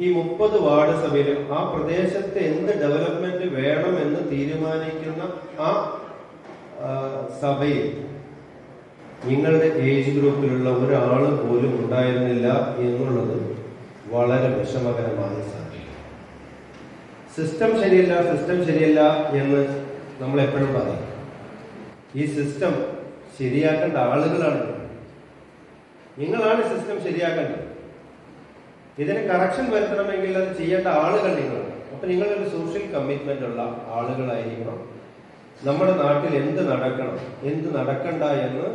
ഈ 30 വാർഡ് സഭയിലും ആ പ്രദേശത്ത് എന്ത് ഡെവലപ്മെന്റ് വേണമെന്ന് തീരുമാനിക്കുന്ന ആ സഭയിൽ നിങ്ങളുടെ ഏജ് ഗ്രൂപ്പിലുള്ള ഒരാൾ പോലും ഉണ്ടായിരുന്നില്ല എന്നുള്ളത് വളരെ വിഷമകരമായ സാധ്യത. സിസ്റ്റം ശരിയല്ല എന്ന് നമ്മൾ എപ്പോഴും പറയും. ഈ സിസ്റ്റം ശരിയാക്കേണ്ട ആളുകളാണ്. നിങ്ങളാണ് സിസ്റ്റം ശരിയാക്കേണ്ടത്. ഇതിന് കറക്ഷൻ വരുത്തണമെങ്കിൽ അത് ചെയ്യേണ്ട ആളുകൾ നിങ്ങളാണ്. അപ്പൊ നിങ്ങളൊരു സോഷ്യൽ കമ്മിറ്റ്മെന്റ് ഉള്ള ആളുകളായിരിക്കണം. നമ്മുടെ നാട്ടിൽ എന്ത് നടക്കണം, എന്ത് നടക്കണ്ട എന്ന്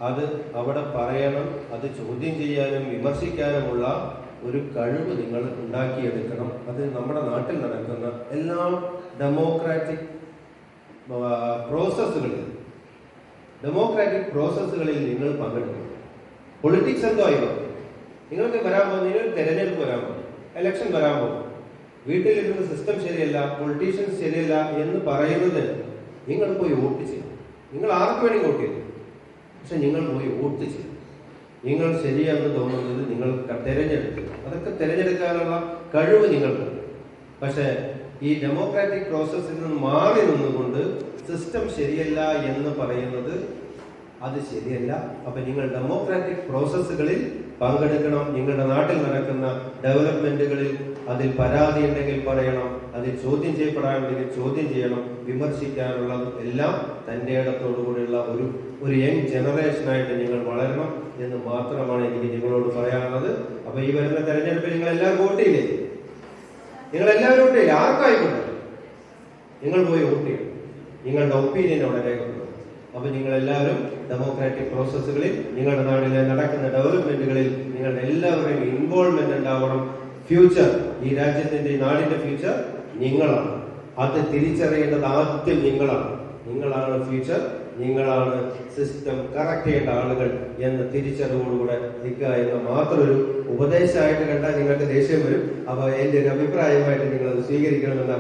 അത് അവിടെ പറയണം. അത് ചോദ്യം ചെയ്യാനും വിമർശിക്കാനുമുള്ള ഒരു കഴിവ് നിങ്ങൾ ഉണ്ടാക്കിയെടുക്കണം. അത് നമ്മുടെ നാട്ടിൽ നടക്കുന്ന എല്ലാ ഡെമോക്രാറ്റിക് പ്രോസസ്സുകളിൽ നിങ്ങൾ പങ്കെടുക്കണം. പൊളിറ്റിക്സ് എന്തോ ആയിക്കോ, നിങ്ങൾക്ക് വരാൻ പോകും, നിങ്ങൾ തെരഞ്ഞെടുപ്പ് വരാൻ പോകും, ഇലക്ഷൻ വരാൻ പോകും. വീട്ടിലിരുന്ന് സിസ്റ്റം ശരിയല്ല, പൊളിറ്റീഷ്യൻസ് ശരിയല്ല എന്ന് പറയുന്നത് നിങ്ങൾ പോയി വോട്ട് ചെയ്യും. നിങ്ങൾ ആർക്ക് വേണ്ടി വോട്ട് ചെയ്തു, പക്ഷെ നിങ്ങൾ പോയി വോട്ട് ചെയ്യും. നിങ്ങൾ ശരിയാണെന്ന് തോന്നുന്നത് നിങ്ങൾ തിരഞ്ഞെടുക്കും. അതൊക്കെ തിരഞ്ഞെടുക്കാനുള്ള കഴിവ് നിങ്ങൾക്കുണ്ട്. പക്ഷെ ഈ ഡെമോക്രാറ്റിക് പ്രോസസ്സിൽ നിന്ന് മാറി നിന്നുകൊണ്ട് സിസ്റ്റം ശരിയല്ല എന്ന് പറയുന്നത് അത് ശരിയല്ല. അപ്പൊ നിങ്ങൾ ഡെമോക്രാറ്റിക് പ്രോസസ്സുകളിൽ പങ്കെടുക്കണം. നിങ്ങളുടെ നാട്ടിൽ നടക്കുന്ന ഡെവലപ്മെന്റുകളിൽ അതിൽ പരാതി ഉണ്ടെങ്കിൽ പറയണം, അതിൽ ചോദ്യം ചെയ്യപ്പെടാനുണ്ടെങ്കിൽ ചോദ്യം ചെയ്യണം. വിമർശിക്കാനുള്ള എല്ലാം തന്റെ ഇടത്തോടുകൂടിയുള്ള ഒരു യങ് ജനറേഷനായിട്ട് നിങ്ങൾ വളരണം എന്ന് മാത്രമാണ് എനിക്ക് നിങ്ങളോട് പറയാനുള്ളത്. അപ്പൊ ഈ വരുന്ന തെരഞ്ഞെടുപ്പിൽ നിങ്ങൾ എല്ലാവരും വോട്ട് ചെയ്യില്ലേ? ആർക്കായിക്കോട്ടെ നിങ്ങൾ പോയി വോട്ട് ചെയ്യണം. നിങ്ങളുടെ ഒപ്പീനിയൻ അവിടെ രേഖപ്പെടുത്തും. അപ്പൊ നിങ്ങൾ എല്ലാവരും ഡെമോക്രാറ്റിക് പ്രോസസ്സുകളിൽ, നിങ്ങളുടെ നാട്ടിലെ നടക്കുന്ന ഡെവലപ്മെന്റുകളിൽ നിങ്ങളുടെ എല്ലാവരുടെയും ഇൻവോൾവ്മെന്റ് ഉണ്ടാവണം. ഫ്യൂച്ചർ, ഈ രാജ്യത്തിന്റെ ഈ നാടിന്റെ ഫ്യൂച്ചർ നിങ്ങളാണ്. അത് തിരിച്ചറിയേണ്ടത് ആദ്യം നിങ്ങളാണ് ഫ്യൂച്ചർ. നിങ്ങളാണ് സിസ്റ്റം കറക്റ്റ് ചെയ്യേണ്ട ആളുകൾ എന്ന തിരിച്ചറിവോടുകൂടെ നിൽക്കുക എന്ന മാത്രം ഒരു ഉപദേശമായിട്ട് കണ്ടാൽ നിങ്ങൾക്ക് ദേഷ്യം വരും. അപ്പൊ എന്റെ ഒരു അഭിപ്രായമായിട്ട് നിങ്ങൾ അത് സ്വീകരിക്കണമെന്ന്